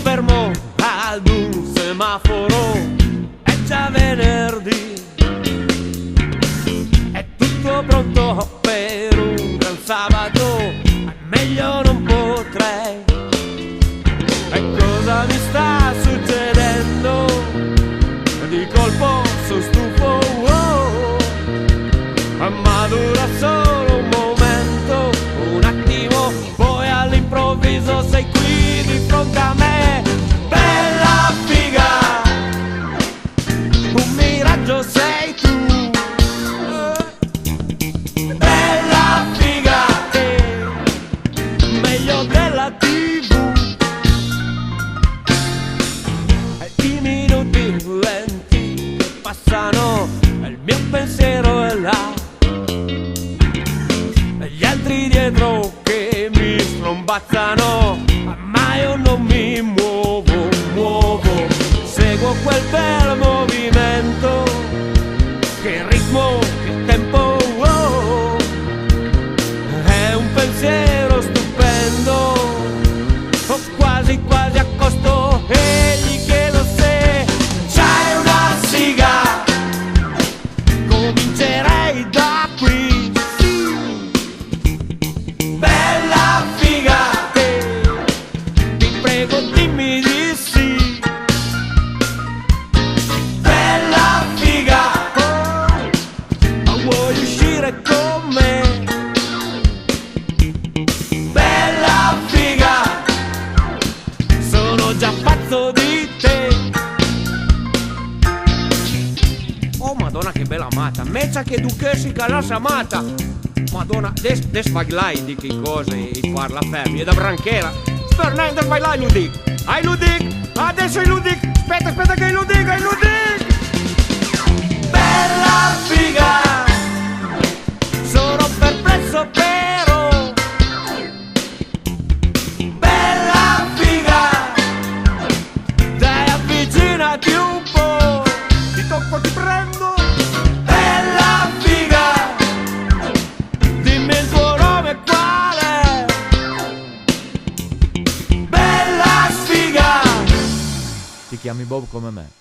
Fermo ad un semaforo, è già venerdì, è tutto pronto per un gran sabato, meglio non potrei. E cosa mi sta succedendo? Di colpo sono stufo, ma dura solo un momento, un attimo, poi all'improvviso sei qui di fronte a me. Sei tu, bella figa, meglio della TV. I minuti lenti che passano, il mio pensiero è là, gli altri dietro che mi strombazzano, ma io non mi muovo, seguo quel bel movimento. Che ritmo, che tempo, è un pensiero stupendo, quasi accosto, e gli chiedo se c'hai una siga, comincerei da qui, bella figa, ti prego dimmi di sì. Vuoi uscire con me? Bella figa, sono già pazzo di te. Oh madonna che bella amata, mezza che duchessica la samata. Madonna, des vai là di che cose e parla fermi, è da branchera. Fernando vai là Ludic, ai Ludic, adesso è Ludic, aspetta che è Ludic, Bella figa, sono perplesso però, bella figa, dai avvicinati un po', ti tocco, ti prendo, bella figa, dimmi il tuo nome quale, bella sfiga. Ti chiami Bob come me.